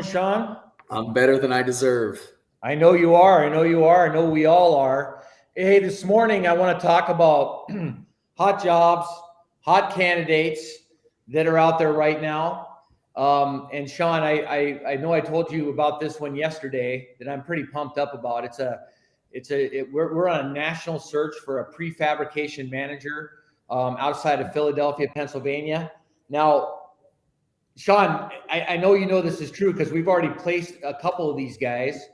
Sean. I'm better than I deserve. I know you are. I know you are. I know we all are. Hey, this morning I want to talk about hot jobs, hot candidates that are out there right now. And Sean, I know I told you about this one yesterday that I'm pretty pumped up about. We're on a national search for a prefabrication manager outside of Philadelphia, Pennsylvania. Now, Sean, I know you know this is true because we've already placed a couple of these guys.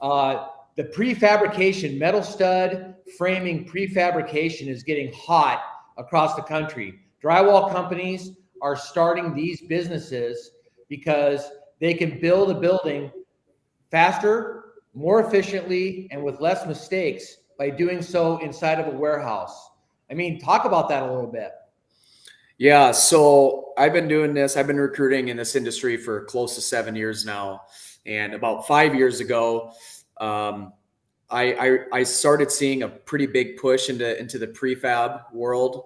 The prefabrication, metal stud framing prefabrication is getting hot across the country. Drywall companies are starting these businesses because they can build a building faster, more efficiently, and with less mistakes by doing so inside of a warehouse. I mean, talk about that a little bit. Yeah, so I've been doing this. I've been recruiting in this industry for close to 7 years now. And about 5 years ago, I started seeing a pretty big push into the prefab world,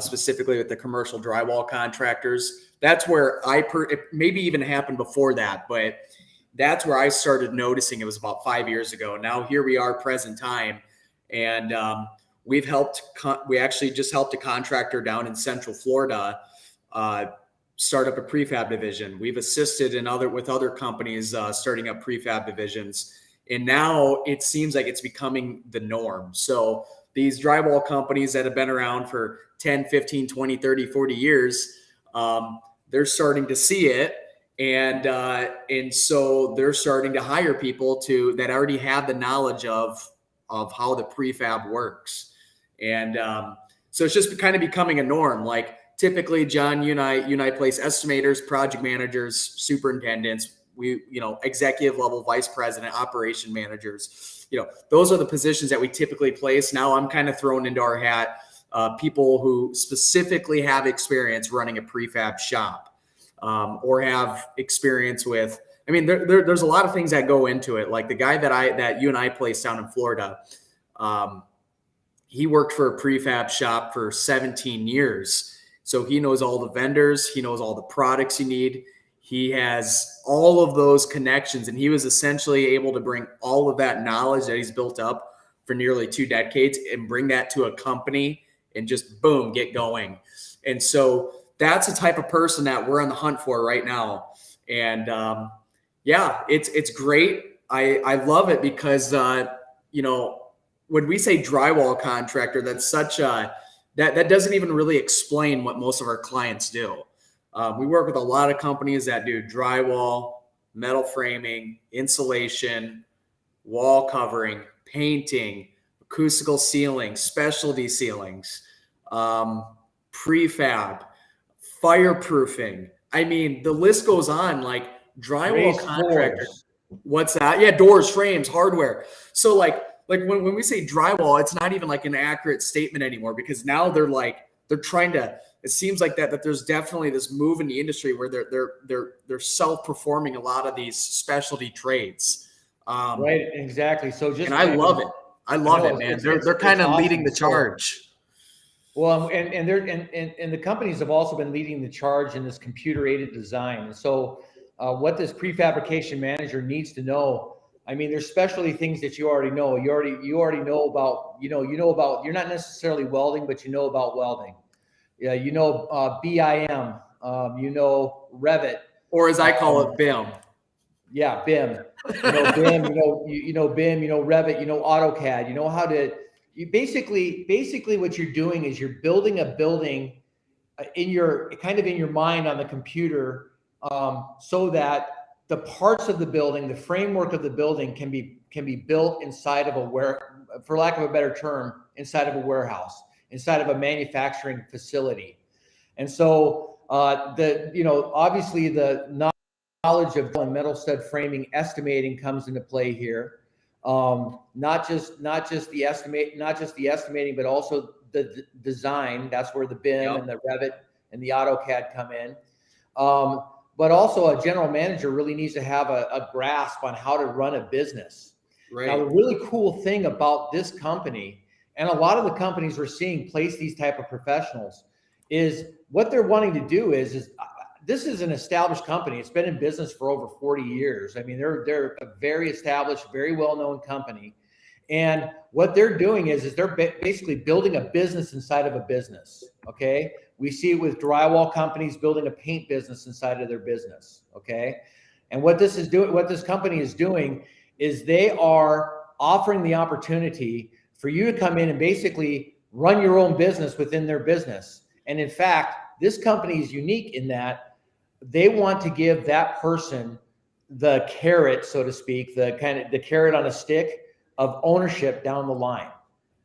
specifically with the commercial drywall contractors. That's where it maybe even happened before that, but that's where I started noticing. It was about 5 years ago. Now here we are, present time, and we actually just helped a contractor down in Central Florida start up a prefab division. We've assisted with other companies starting up prefab divisions. And now it seems like it's becoming the norm. So these drywall companies that have been around for 10, 15, 20, 30, 40 years, they're starting to see it. And so they're starting to hire people that already have the knowledge of how the prefab works. And so it's just kind of becoming a norm. Like typically, John, you and I place estimators, project managers, superintendents, executive level, vice president, operation managers. Those are the positions that we typically place. Now I'm kind of thrown into our hat people who specifically have experience running a prefab shop or have experience with. I mean, there's a lot of things that go into it. Like the guy that you and I placed down in Florida, he worked for a prefab shop for 17 years. So he knows all the vendors. He knows all the products you need. He has all of those connections, and he was essentially able to bring all of that knowledge that he's built up for nearly 2 decades and bring that to a company and just boom, get going. And so that's the type of person that we're on the hunt for right now. And yeah, it's great. I love it because when we say drywall contractor, that's such a that doesn't even really explain what most of our clients do. We work with a lot of companies that do drywall, metal framing, insulation, wall covering, painting, acoustical ceilings, specialty ceilings, prefab, fireproofing. I mean, the list goes on. Like drywall contractors. What's that? Yeah, doors, frames, hardware. So like when we say drywall, it's not even like an accurate statement anymore because now they're trying to. It seems like that there's definitely this move in the industry where they're self-performing a lot of these specialty trades. Right, exactly. So I love it. I love it, man. They're kind of leading the charge. Well, and the companies have also been leading the charge in this computer-aided design. And so, what this prefabrication manager needs to know, I mean, there's specialty things that you already know. You already know about. You're not necessarily welding, but you know about welding. Yeah, BIM, Revit, or as I call it, BIM. Yeah, BIM. BIM. BIM. Revit. AutoCAD. You know how to. You basically what you're doing is you're building a building in your mind on the computer, so that the parts of the building, the framework of the building, can be built inside of for lack of a better term, inside of a warehouse, inside of a manufacturing facility. And so obviously the knowledge of metal stud framing estimating comes into play here. Not just the estimating, but also the design. That's where the BIM and the Revit and the AutoCAD come in. But also a general manager really needs to have a grasp on how to run a business. Right. Now, the really cool thing about this company, and a lot of the companies we're seeing place these type of professionals, is what they're wanting to do is this is an established company. It's been in business for over 40 years. I mean, they're a very established, very well-known company. And what they're doing is they're basically building a business inside of a business. Okay. We see it with drywall companies building a paint business inside of their business. Okay. And what this company is doing is they are offering the opportunity for you to come in and basically run your own business within their business. And in fact, this company is unique in that they want to give that person the carrot, so to speak, the carrot on a stick of ownership down the line.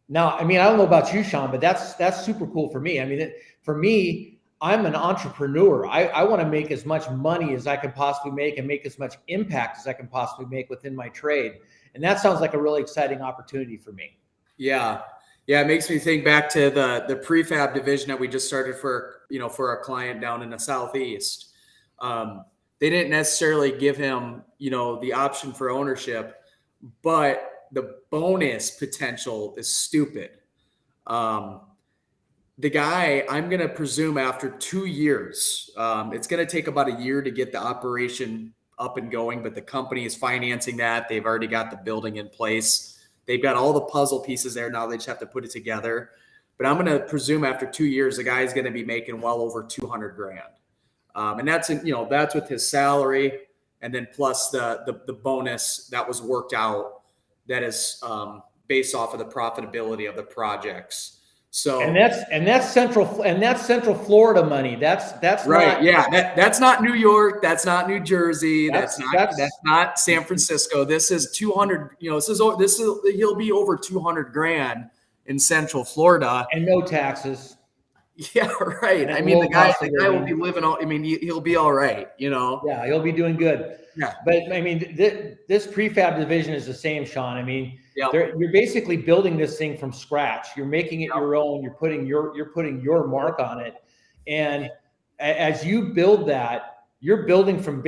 Now, I mean, I don't know about you, Sean, but that's super cool for me. I mean, for me, I'm an entrepreneur. I want to make as much money as I can possibly make and make as much impact as I can possibly make within my trade. And that sounds like a really exciting opportunity for me. Yeah. Yeah. It makes me think back to the prefab division that we just started for a client down in the Southeast. They didn't necessarily give him, the option for ownership, but the bonus potential is stupid. The guy, I'm going to presume after 2 years, it's going to take about a year to get the operation up and going, but the company is financing that. They've already got the building in place. They've got all the puzzle pieces there. Now they just have to put it together. But I'm going to presume after 2 years, the guy's going to be making well over 200 grand. And that's with his salary. And then plus the bonus that was worked out that is based off of the profitability of the projects. So and that's central Florida money. That's right. Not, that's not New York. That's not New Jersey. That's not San Francisco. This is 200. He'll be over 200 grand in Central Florida and no taxes. Yeah, right. I mean, the guy will be living all. I mean, he'll be all right. Yeah, he'll be doing good. Yeah. But I mean, this prefab division is the same, Sean. I mean, yep. You're basically building this thing from scratch. You're making it your own. You're putting your mark on it. And as you build that, you're building from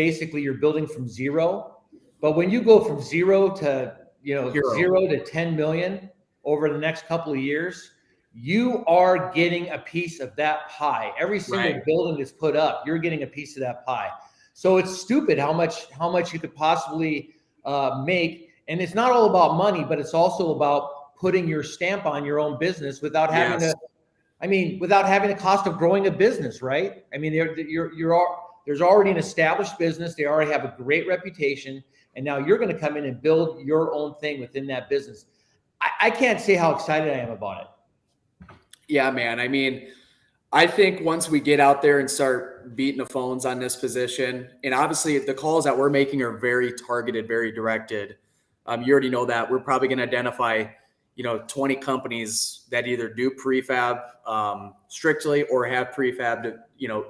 zero. But when you go from zero to zero to 10 million over the next couple of years, you are getting a piece of that pie. Every single building that's put up, you're getting a piece of that pie. So it's stupid how much you could possibly make. And it's not all about money, but it's also about putting your stamp on your own business without having without having the cost of growing a business, right? I mean, there's already an established business. They already have a great reputation. And now you're going to come in and build your own thing within that business. I can't say how excited I am about it. Yeah, man. I mean, I think once we get out there and start beating the phones on this position, and obviously the calls that we're making are very targeted, very directed. You already know that we're probably going to identify, 20 companies that either do prefab strictly or have prefab,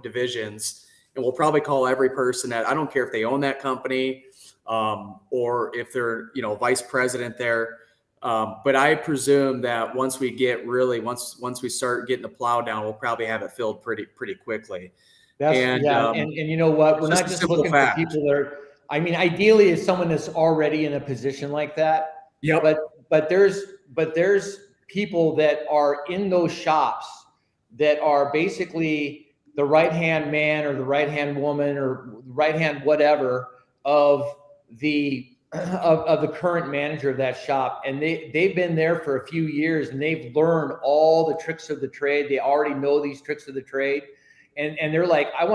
divisions. And we'll probably call every person that, I don't care if they own that company or if they're, vice president there. But I presume that once we start getting the plow down, we'll probably have it filled pretty quickly. And you know what? We're not just looking for people that are, I mean, ideally is someone that's already in a position like that. Yeah. But there's people that are in those shops that are basically the right-hand man or the right-hand woman or right-hand whatever of the current manager of that shop. And they've been there for a few years and they've learned all the tricks of the trade. They already know these tricks of the trade. And they're like, I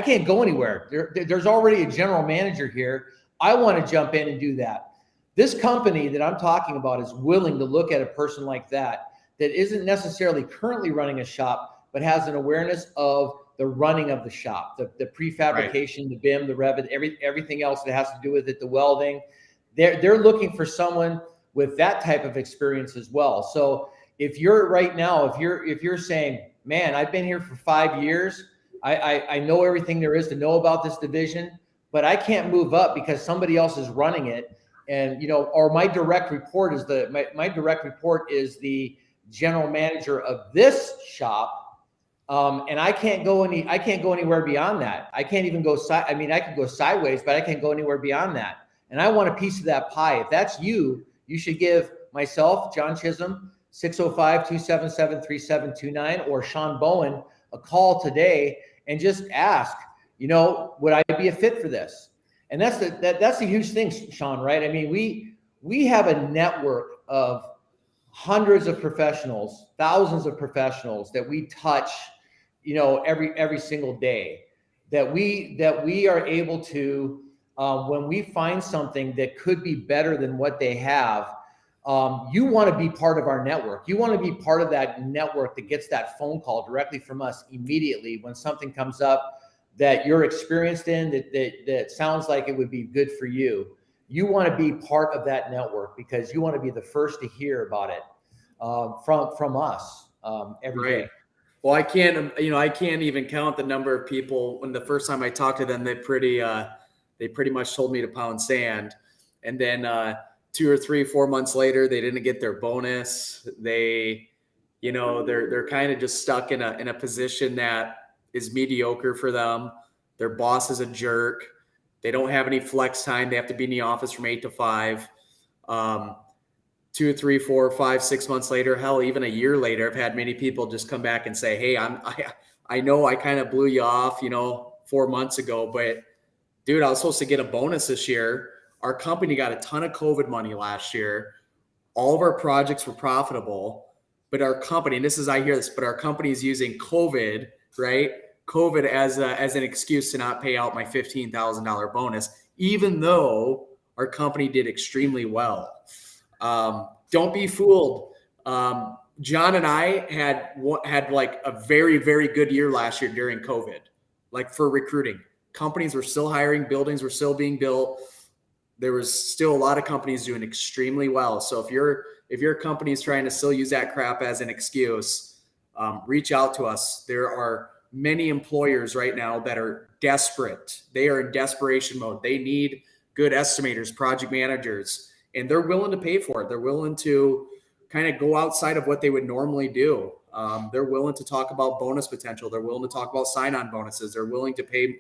can't go anywhere. There's already a general manager here. I want to jump in and do that. This company that I'm talking about is willing to look at a person like that isn't necessarily currently running a shop, but has an awareness of the running of the shop, the prefabrication, the BIM, the Revit, everything else that has to do with it, the welding. They're looking for someone with that type of experience as well. So if you're saying, man, I've been here for 5 years, I know everything there is to know about this division, but I can't move up because somebody else is running it. And, or my direct report is the general manager of this shop. And I can't go anywhere beyond that. I can't even go I can go sideways, but I can't go anywhere beyond that. And I want a piece of that pie. If that's you, you should give myself, John Chisholm, 605-277-3729, or Sean Bowen a call today and just ask, would I be a fit for this? And that's a huge thing, Sean, right? I mean, we have a network of hundreds of professionals, thousands of professionals that we touch, every single day, that we are able to, when we find something that could be better than what they have, you want to be part of our network. You want to be part of that network that gets that phone call directly from us immediately when something comes up that you're experienced in, that sounds like it would be good for you. You want to be part of that network because you want to be the first to hear about it from us every day. Well, I can't even count the number of people when the first time I talked to them, they pretty much told me to pound sand. And then 2 or 3, 4 months later, they didn't get their bonus. They're kind of just stuck in a position that is mediocre for them. Their boss is a jerk. They don't have any flex time. They have to be in the office from 8 to 5. 2, 3, 4, 5, 6 months later, hell, even a year later, I've had many people just come back and say, hey, I know I kind of blew you off, 4 months ago, but dude, I was supposed to get a bonus this year. Our company got a ton of COVID money last year. All of our projects were profitable, but our company, and I hear this, but our company is using COVID, right? COVID as an excuse to not pay out my $15,000 bonus, even though our company did extremely well. Don't be fooled. John and I had like a very, very good year last year during COVID, like for recruiting. Companies were still hiring, buildings were still being built. There was still a lot of companies doing extremely well. So if your company is trying to still use that crap as an excuse, reach out to us. There are many employers right now that are desperate. They are in desperation mode. They need good estimators, project managers, and they're willing to pay for it. They're willing to kind of go outside of what they would normally do. They're willing to talk about bonus potential. They're willing to talk about sign-on bonuses. They're willing to pay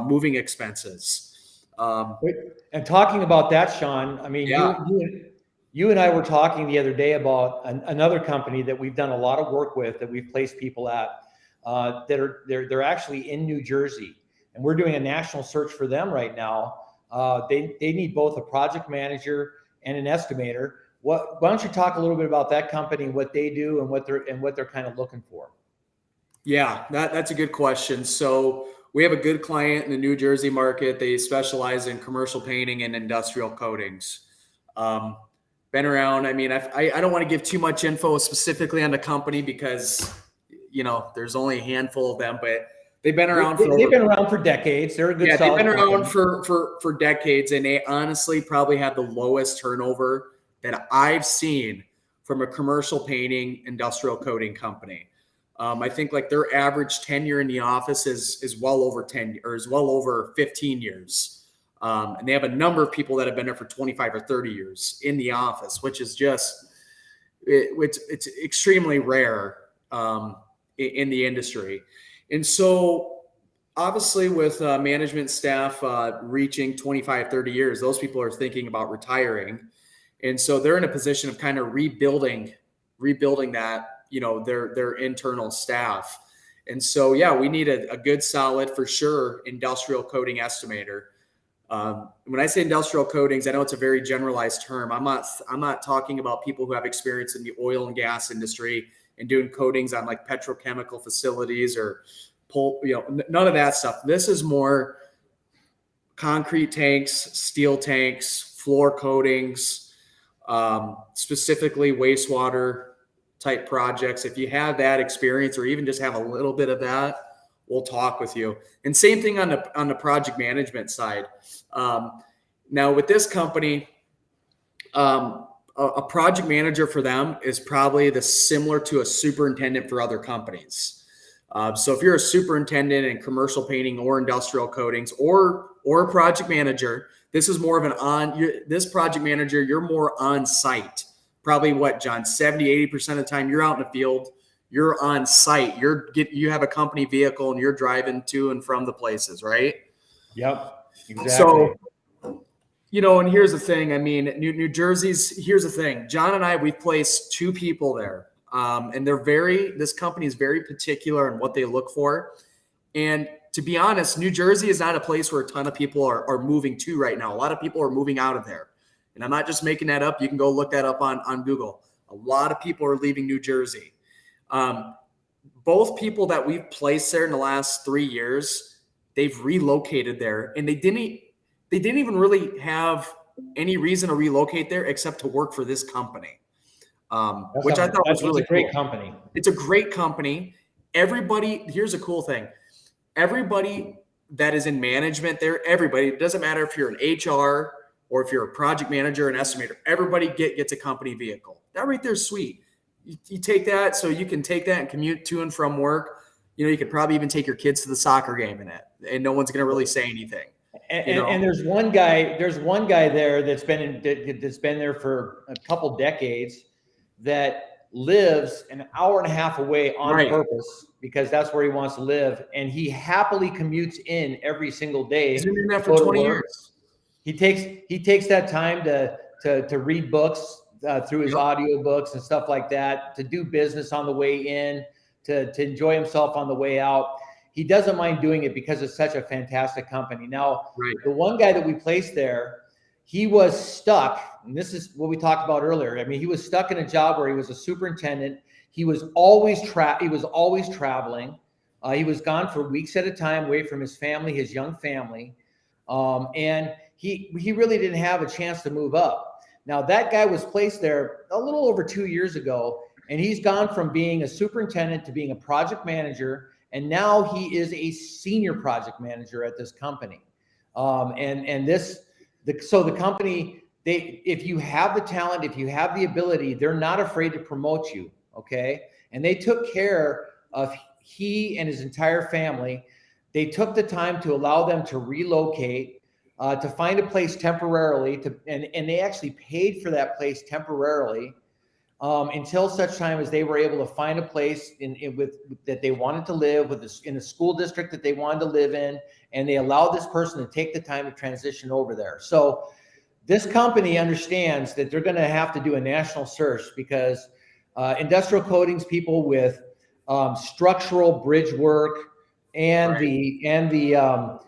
moving expenses. And talking about that, Sean, I mean, you and I were talking the other day about another company that we've done a lot of work with, that we've placed people at, they're actually in New Jersey, and we're doing a national search for them right now. They need both a project manager and an estimator. Why don't you talk a little bit about that company, what they do, and what they're kind of looking for? Yeah, that's a good question. So we have a good client in the New Jersey market. They specialize in commercial painting and industrial coatings. Been around. I mean, I don't want to give too much info specifically on the company because, there's only a handful of them, but they've been around they've been around for decades. They're a good they've been around company. for decades, and they honestly probably have the lowest turnover that I've seen from a commercial painting industrial coating company. I think like their average tenure in the office is well over 10 or is well over 15 years. And they have a number of people that have been there for 25 or 30 years in the office, which is it's extremely rare in the industry. And so obviously with management staff reaching 25, 30 years, those people are thinking about retiring. And so they're in a position of kind of rebuilding that, their internal staff. And so, we need a good, solid, for sure, industrial coating estimator. When I say industrial coatings, I know it's a very generalized term. I'm not talking about people who have experience in the oil and gas industry and doing coatings on like petrochemical facilities or none of that stuff. This is more concrete tanks, steel tanks, floor coatings, specifically wastewater type projects. If you have that experience or even just have a little bit of that, we'll talk with you. And same thing on the project management side. Now with this company, a project manager for them is probably similar to a superintendent for other companies. So if you're a superintendent in commercial painting or industrial coatings or a project manager, this is more of this project manager, you're more on site. Probably what, John, 70-80% of the time you're out in the field, you're on site, you have a company vehicle and you're driving to and from the places, right? Yep, exactly. So, and here's the thing. I mean, New Jersey's, here's the thing. John and I, we've placed 2 people there. And this company is very particular in what they look for. And to be honest, New Jersey is not a place where a ton of people are moving to right now. A lot of people are moving out of there. And I'm not just making that up. You can go look that up on Google. A lot of people are leaving New Jersey. Both people that we've placed there in the last 3 years, they've relocated there, and they didn't even really have any reason to relocate there except to work for this company, which I thought was really a great cool. company. It's a great company. Everybody, here's a cool thing. Everybody that is in management there, everybody, it doesn't matter if you're an HR or if you're a project manager, an estimator, everybody gets a company vehicle. That right there is sweet. You take that, so you can take that and commute to and from work. You know, you could probably even take your kids to the soccer game in it, and no one's going to really say anything. And there's one guy there that's been there for a couple decades that lives an hour and a half away on purpose because that's where he wants to live, and he happily commutes in every single day. He's been doing that for 20 years. He takes that time to read books through his audio books and stuff like that, to do business on the way in, to enjoy himself on the way out. He doesn't mind doing it because it's such a fantastic company. Now, the one guy that we placed there, he was stuck, and this is what we talked about earlier. I mean, he was stuck in a job where he was a superintendent. He was always traveling. He was gone for weeks at a time, away from his family, his young family, and he really didn't have a chance to move up. Now, that guy was placed there a little over 2 years ago, and he's gone from being a superintendent to being a project manager, and now he is a senior project manager at this company. So the company, if you have the talent, if you have the ability, they're not afraid to promote you, okay? And they took care of he and his entire family. They took the time to allow them to relocate, to find a place temporarily, and they actually paid for that place temporarily until such time as they were able to find a place that they wanted to live in a school district that they wanted to live in, and they allowed this person to take the time to transition over there. So this company understands that they're going to have to do a national search because industrial coatings people with structural bridge work and the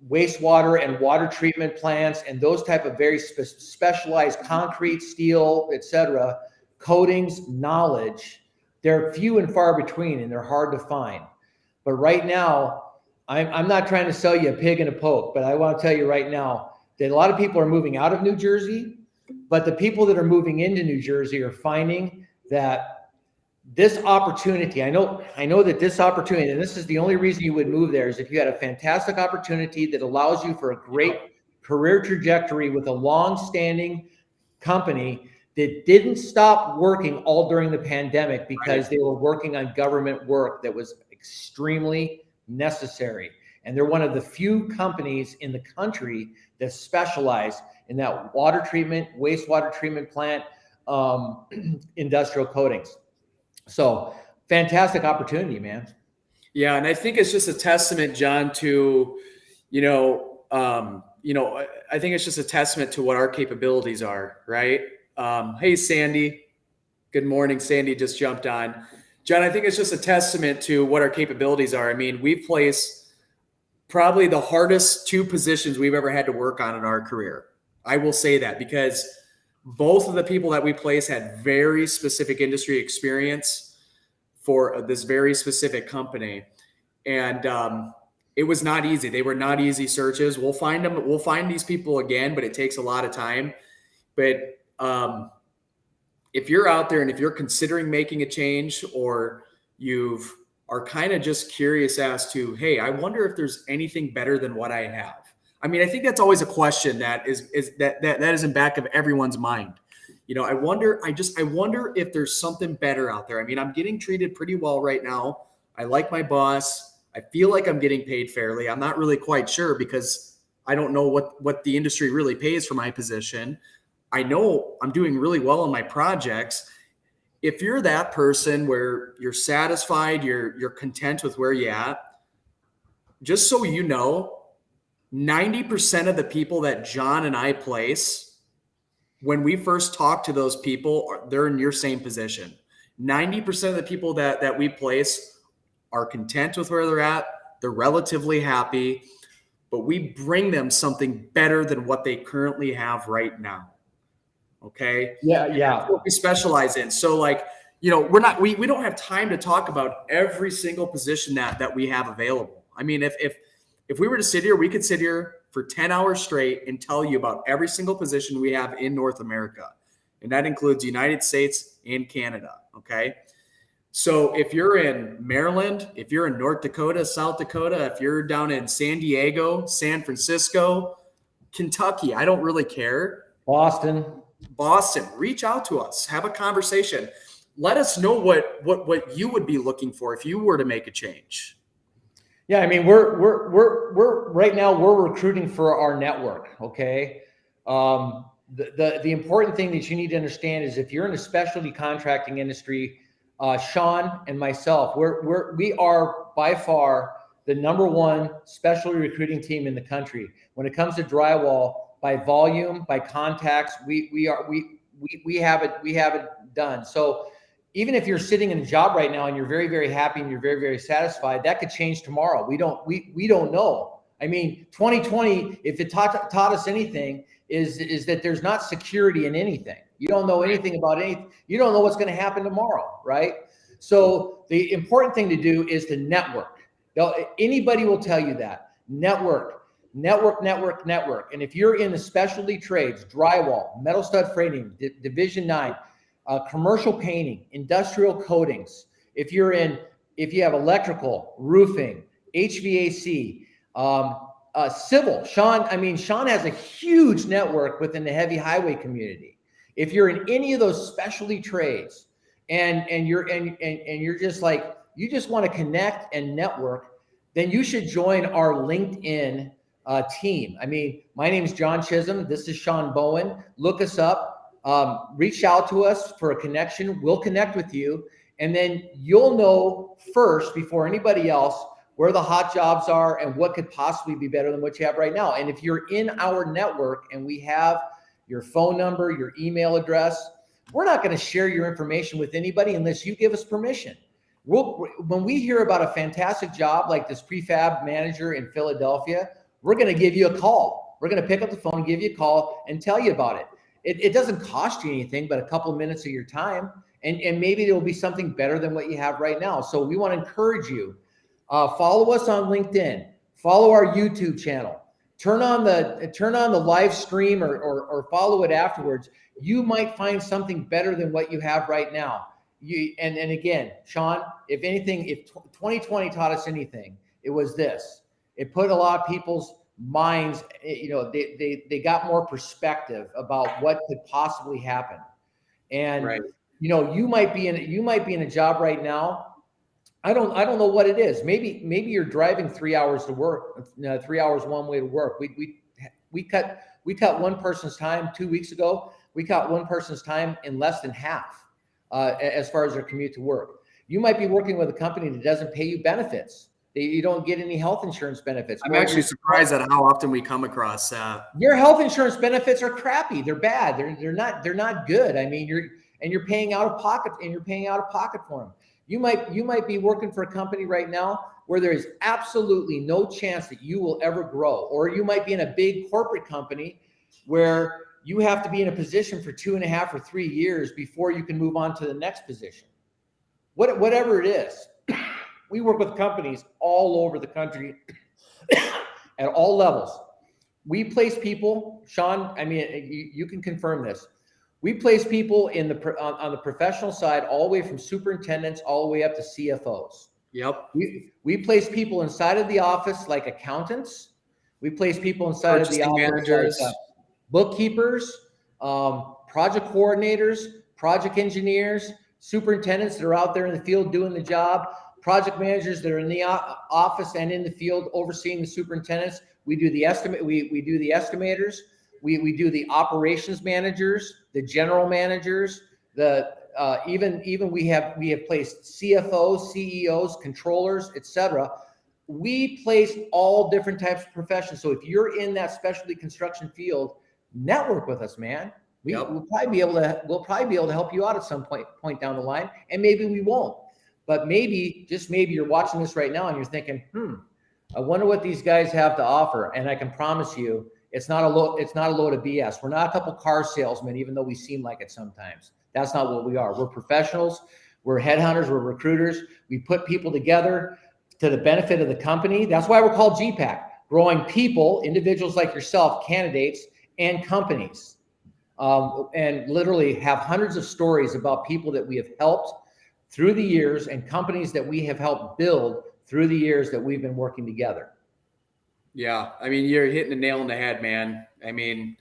wastewater and water treatment plants and those type of very specialized concrete, steel, etc. coatings knowledge, they're few and far between and they're hard to find. But right now, I'm not trying to sell you a pig in a poke, but I want to tell you right now that a lot of people are moving out of New Jersey, but the people that are moving into New Jersey are finding that this opportunity, I know that this opportunity, and this is the only reason you would move there, is if you had a fantastic opportunity that allows you for a great career trajectory with a long-standing company that didn't stop working all during the pandemic because they were working on government work that was extremely necessary. And they're one of the few companies in the country that specialize in that water treatment, wastewater treatment plant, industrial coatings. So fantastic opportunity, man. Yeah. And I think it's just a testament, John, to, I think it's just a testament to what our capabilities are, right? Hey, Sandy. Good morning. Sandy just jumped on. John, I think it's just a testament to what our capabilities are. I mean, we've placed probably the hardest two positions we've ever had to work on in our career. I will say that because both of the people that we place had very specific industry experience for this very specific company. And it was not easy. They were not easy searches. We'll find them. We'll find these people again, but it takes a lot of time. But if you're out there and if you're considering making a change, or are kind of just curious as to, hey, I wonder if there's anything better than what I have. I mean, I think that's always a question that is in back of everyone's mind. I wonder if there's something better out there. I mean, I'm getting treated pretty well right now. I like my boss. I feel like I'm getting paid fairly. I'm not really quite sure because I don't know what the industry really pays for my position. I know I'm doing really well on my projects. If you're that person where you're satisfied, you're content with where you're at, just so you know, 90% of the people that John and I place, when we first talk to those people, they're in your same position. 90% of the people that we place are content with where they're at. They're relatively happy, but we bring them something better than what they currently have right now. Okay. Yeah. And that's what we specialize in. So like, we don't have time to talk about every single position that we have available. I mean, if we were to sit here, we could sit here for 10 hours straight and tell you about every single position we have in North America. And that includes United States and Canada. Okay. So if you're in Maryland, if you're in North Dakota, South Dakota, if you're down in San Diego, San Francisco, Kentucky, I don't really care. Boston, reach out to us, have a conversation. Let us know what you would be looking for if you were to make a change. Yeah, I mean, we're right now we're recruiting for our network. Okay. The important thing that you need to understand is if you're in the specialty contracting industry, Sean and myself, we are by far the number 1 specialty recruiting team in the country. When it comes to drywall, by volume, by contacts, we have it done. So even if you're sitting in a job right now and you're very, very happy and you're very, very satisfied, that could change tomorrow. We don't know. I mean, 2020, if it taught us anything, is that there's not security in anything. You don't know anything about anything. You don't know what's going to happen tomorrow, right? So the important thing to do is to network. Anybody will tell you that. Network. And if you're in the specialty trades, drywall, metal stud framing, Division 9, commercial painting, industrial coatings, if you have electrical, roofing, HVAC, civil, Sean has a huge network within the heavy highway community. If you're in any of those specialty trades and you're just like, you just want to connect and network, then you should join our LinkedIn team. I mean, my name is John Chisholm. This is Sean Bowen. Look us up. Reach out to us for a connection. We'll connect with you. And then you'll know first, before anybody else, where the hot jobs are and what could possibly be better than what you have right now. And if you're in our network and we have your phone number, your email address, we're not going to share your information with anybody unless you give us permission. When we hear about a fantastic job like this prefab manager in Philadelphia, we're going to give you a call. We're going to pick up the phone, give you a call, and tell you about it. It doesn't cost you anything but a couple of minutes of your time, and maybe there will be something better than what you have right now. So we want to encourage you. Follow us on LinkedIn. Follow our YouTube channel. Turn on the live stream or follow it afterwards. You might find something better than what you have right now. And again, Sean, if anything, if 2020 taught us anything, it was this. It put a lot of people's minds, they got more perspective about what could possibly happen. And right. You might be in a job right now. I don't know what it is. Maybe you're driving 3 hours to work, 3 hours one way to work. We cut one person's time 2 weeks ago. We cut one person's time in less than half as far as their commute to work. You might be working with a company that doesn't pay you benefits. You don't get any health insurance benefits. I'm actually surprised at how often we come across your health insurance benefits are crappy. They're bad. They're not good. I mean, you're paying out of pocket for them. You might be working for a company right now where there is absolutely no chance that you will ever grow, or you might be in a big corporate company where you have to be in a position for 2.5 or 3 years before you can move on to the next position. Whatever it is, we work with companies all over the country at all levels. We place people, Sean, I mean, you can confirm this. We place people on the professional side, all the way from superintendents all the way up to CFOs. Yep. We place people inside of the office like accountants. We place people inside of the office managers, like bookkeepers, project coordinators, project engineers, superintendents that are out there in the field doing the job, project managers that are in the office and in the field overseeing the superintendents. We do the estimate. We do the estimators. We do the operations managers, the general managers, even we have placed CFOs, CEOs, controllers, etc. We place all different types of professions. So if you're in that specialty construction field, network with us, man. We'll probably be able to help you out at some point down the line, and maybe we won't. But maybe, just maybe, you're watching this right now and you're thinking, I wonder what these guys have to offer. And I can promise you, it's not a load of BS. We're not a couple car salesmen, even though we seem like it sometimes. That's not what we are. We're professionals. We're headhunters. We're recruiters. We put people together to the benefit of the company. That's why we're called GPAC, growing people, individuals like yourself, candidates, and companies. And literally have hundreds of stories about people that we have helped through the years and companies that we have helped build through the years that we've been working together. Yeah. I mean, you're hitting the nail on the head, man. I mean,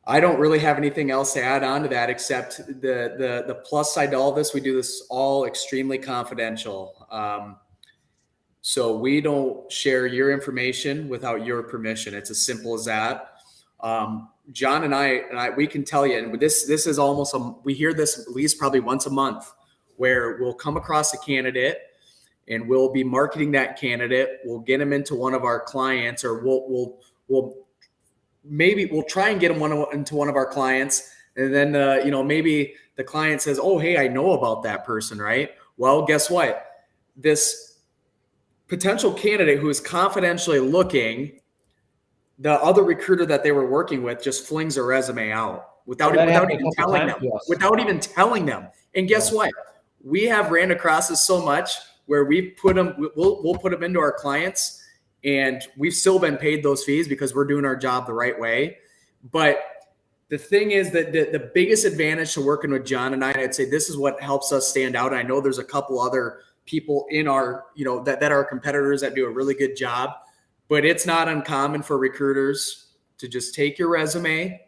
I don't really have anything else to add on to that, except the plus side to all this. We do this all extremely confidential. So we don't share your information without your permission. It's as simple as that. John and I, we can tell you, and this is almost, we hear this at least probably once a month, where we'll come across a candidate and we'll be marketing that candidate. We'll get them into one of our clients, or we'll try and get them into one of our clients. And then, maybe the client says, oh, hey, I know about that person, right? Well, guess what? This potential candidate who is confidentially looking, the other recruiter that they were working with just flings a resume out without even telling them. And guess what? We have ran across this so much where we'll put them into our clients, and we've still been paid those fees because we're doing our job the right way. But the thing is that the biggest advantage to working with John and I'd say this is what helps us stand out. I know there's a couple other people in our, that are competitors that do a really good job, but it's not uncommon for recruiters to just take your resume.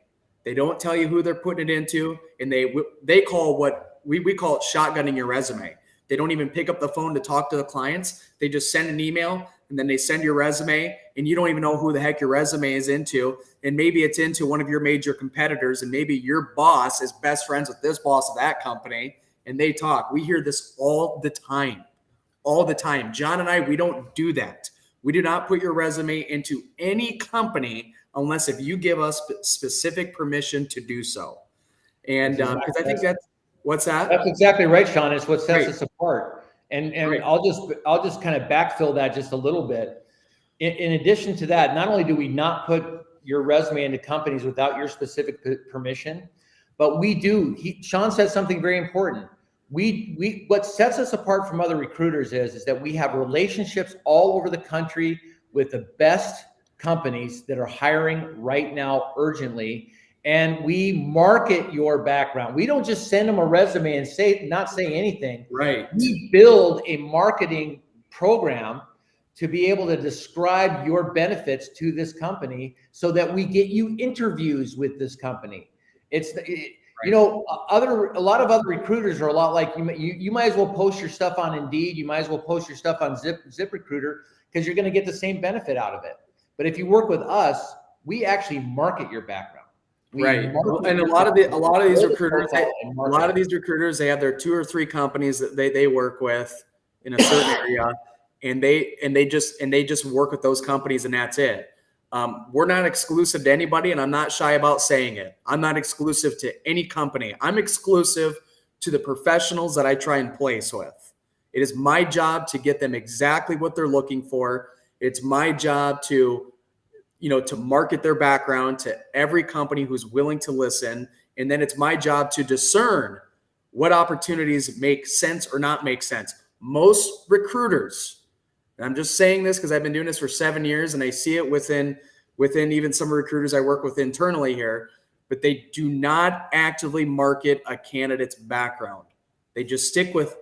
They don't tell you who they're putting it into, and they call what we call it shotgunning your resume. They don't even pick up the phone to talk to the clients. They just send an email, and then they send your resume, and you don't even know who the heck your resume is into. And maybe it's into one of your major competitors, and maybe your boss is best friends with this boss of that company, and they talk. We hear this all the time. John and I, we don't do that. We do not put your resume into any company unless if you give us specific permission to do so. And because I think that's, what's that? That's exactly right, Sean. It's what sets Right. us apart. And Right. I'll just kind of backfill that just a little bit. In addition to that, not only do we not put your resume into companies without your specific permission, but we do. Sean said something very important. What sets us apart from other recruiters is that we have relationships all over the country with the best companies that are hiring right now urgently. And we market your background. We don't just send them a resume and not say anything. Right. We build a marketing program to be able to describe your benefits to this company so that we get you interviews with this company. A lot of other recruiters are a lot like you might as well post your stuff on Indeed. You might as well post your stuff on ZipRecruiter because you're going to get the same benefit out of it. But if you work with us, we actually market your background. Right. And a lot of these recruiters, they have their 2 or 3 companies that they work with in a certain area, and they just work with those companies, and that's it. We're not exclusive to anybody, and I'm not shy about saying it. I'm not exclusive to any company. I'm exclusive to the professionals that I try and place with. It is my job to get them exactly what they're looking for. It's my job to market their background to every company who's willing to listen. And then it's my job to discern what opportunities make sense or not make sense. Most recruiters, and I'm just saying this because I've been doing this for 7 years, and I see it within even some recruiters I work with internally here, but they do not actively market a candidate's background. They just stick with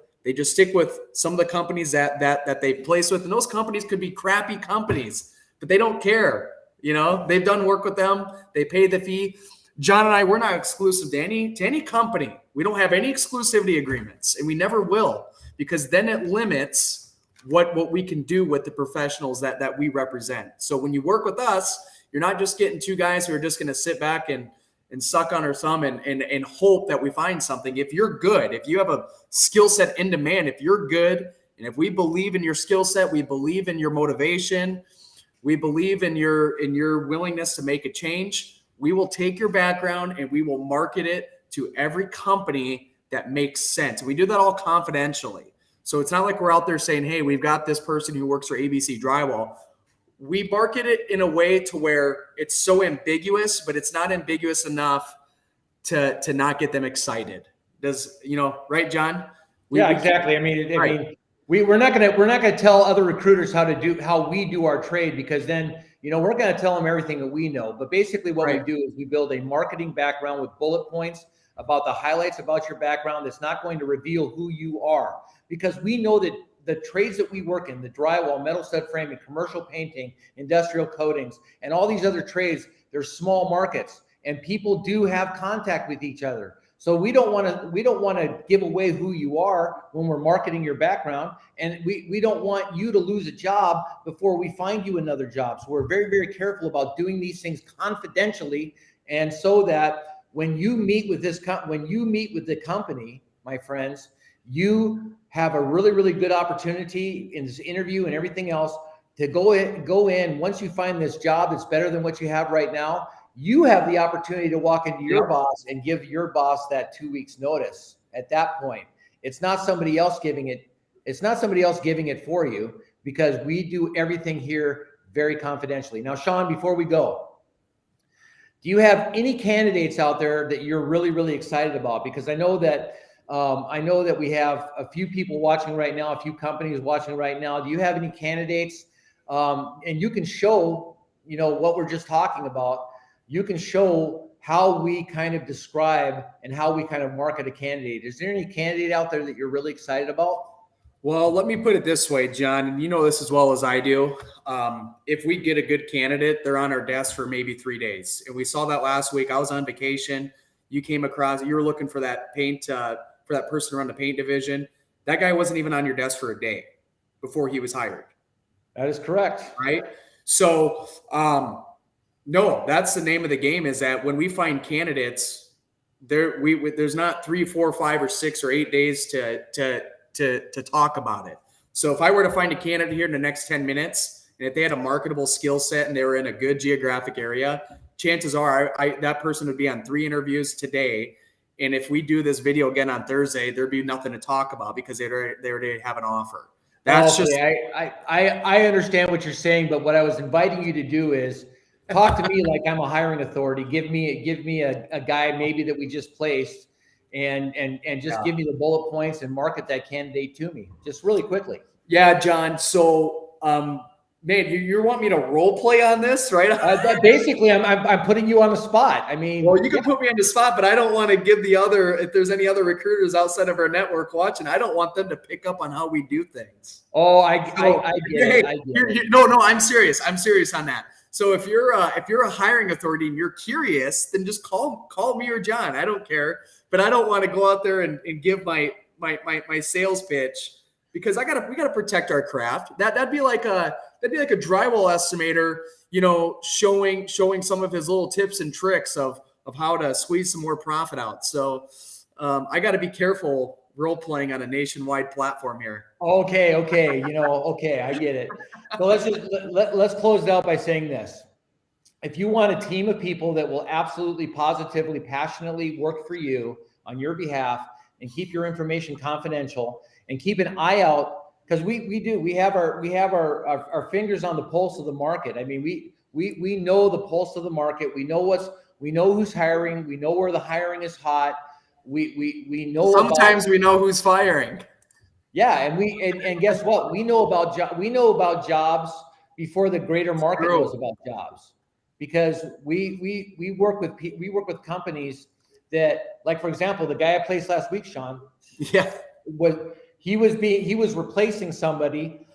some of the companies that they place with, and those companies could be crappy companies, but they don't care. They've done work with them. They pay the fee. John and I, we're not exclusive to any company. We don't have any exclusivity agreements, and we never will, because then it limits what we can do with the professionals that we represent. So when you work with us, you're not just getting 2 guys who are just going to sit back and suck on our thumb and hope that we find something. If you're good, if you have a skill set in demand, if you're good, and if we believe in your skill set, we believe in your motivation, we believe in your willingness to make a change, we will take your background and we will market it to every company that makes sense. We do that all confidentially. So it's not like we're out there saying, hey, we've got this person who works for ABC Drywall. We market it in a way to where it's so ambiguous, but it's not ambiguous enough to not get them excited. Does, right, John? Yeah, exactly. I mean, we're not gonna tell other recruiters how we do our trade, because then, we're gonna tell them everything that we know. But basically what we do is we build a marketing background with bullet points about the highlights about your background that's not going to reveal who you are, because we know that the trades that we work in, the drywall, metal stud framing, commercial painting, industrial coatings, and all these other trades, they're small markets and people do have contact with each other. So we don't want to give away who you are when we're marketing your background, and we don't want you to lose a job before we find you another job. So we're very, very careful about doing these things confidentially, and so that when you meet with the company, my friends, you have a really, really good opportunity in this interview and everything else to go in. Once you find this job that's better than what you have right now, you have the opportunity to walk into your boss and give your boss that 2 weeks notice. At that point, it's not somebody else giving it. It's not somebody else giving it for you, because we do everything here very confidentially. Now, Sean, before we go, do you have any candidates out there that you're really, really excited about? Because I know that we have a few people watching right now, a few companies watching right now. Do you have any candidates? And you can show, what we're just talking about. You can show how we kind of describe and how we kind of market a candidate. Is there any candidate out there that you're really excited about? Well, let me put it this way, John, and you know this as well as I do. If we get a good candidate, they're on our desk for maybe 3 days. And we saw that last week. I was on vacation. You came across, you were looking for that paint, for that person to run the paint division. That guy wasn't even on your desk for a day before he was hired. That is correct. Right? So, no, that's the name of the game, is that when we find candidates, there's not 3, 4, 5, or 6 or 8 days to talk about it. So if I were to find a candidate here in the next 10 minutes, and if they had a marketable skill set and they were in a good geographic area, chances are that person would be on 3 interviews today. And if we do this video again on Thursday, there'd be nothing to talk about because they already have an offer. That's I understand what you're saying, but what I was inviting you to do is talk to me like I'm a hiring authority. Give me a guy maybe that we just placed, and just give me the bullet points and market that candidate to me just really quickly. Yeah, John. So, man, you want me to role play on this, right? Basically, I'm putting you on the spot. I mean, well, you can put me on the spot, but I don't want to give if there's any other recruiters outside of our network watching, I don't want them to pick up on how we do things. Oh, I get it. No, I'm serious. I'm serious on that. So if you're a hiring authority and you're curious, then just call me or John. I don't care, but I don't want to go out there and give my sales pitch, because we gotta protect our craft. That'd be like a drywall estimator, showing some of his little tips and tricks of how to squeeze some more profit out. So I got to be careful role playing on a nationwide platform here. Okay. Okay. I get it. So let's close it out by saying this. If you want a team of people that will absolutely, positively, passionately work for you on your behalf and keep your information confidential and keep an eye out, because we have our fingers on the pulse of the market. I mean, we know the pulse of the market. We know who's hiring. We know where the hiring is hot. We know. Sometimes we know who's firing. Yeah, and guess what? We know about jobs before the greater market knows about jobs, because we work with companies that, like, for example, the guy I placed last week, Sean. Yeah. He was replacing somebody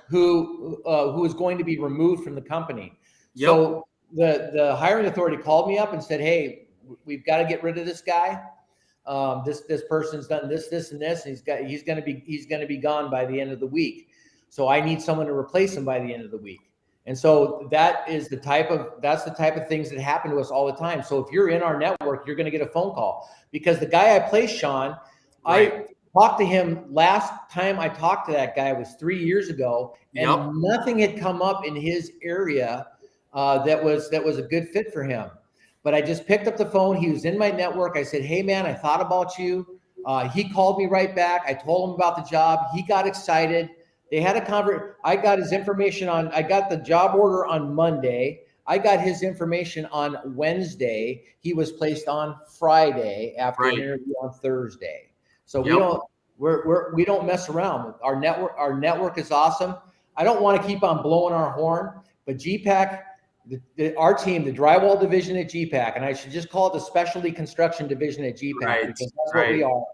who was going to be removed from the company. Yep. So the hiring authority called me up and said, "Hey, we've got to get rid of this guy. This person's done this, and this, and he's going to be gone by the end of the week. So I need someone to replace him by the end of the week." And so that's the type of things that happen to us all the time. So if you're in our network, you're going to get a phone call, because the guy I placed, Sean, right. I talked to him last time I talked to that guy was 3 years ago, and nothing had come up in his area that was a good fit for him. But I just picked up the phone. He was in my network. I said, "Hey man, I thought about you. He called me right back. I told him about the job. He got excited. They had a I got his information I got the job order on Monday. I got his information on Wednesday. He was placed on Friday after an interview on Thursday. So we don't mess around. Our network is awesome. I don't want to keep on blowing our horn, but GPAC, our team, the drywall division at GPAC, and I should just call it the specialty construction division at GPAC because that's what we are.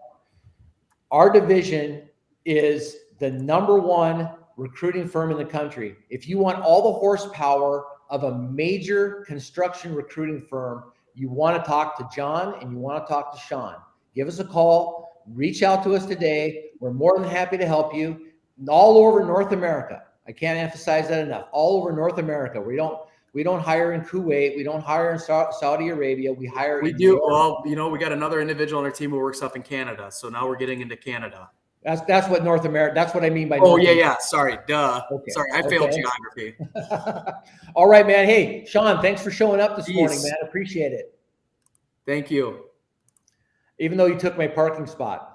Our division is the #1 recruiting firm in the country. If you want all the horsepower of a major construction recruiting firm, you want to talk to John and you want to talk to Sean. Give us a call. Reach out to us today. We're more than happy to help you all over North America. I can't emphasize that enough. All over North America. We don't hire in Kuwait. We don't hire in Saudi Arabia. We hire. We do. Well, we got another individual on our team who works up in Canada. So now we're getting into Canada. That's what North America. That's what I mean by. Oh, yeah. Sorry. Duh. Okay. Sorry. I failed geography. All right, man. Hey, Sean, thanks for showing up this morning, man. Appreciate it. Thank you. Even though you took my parking spot.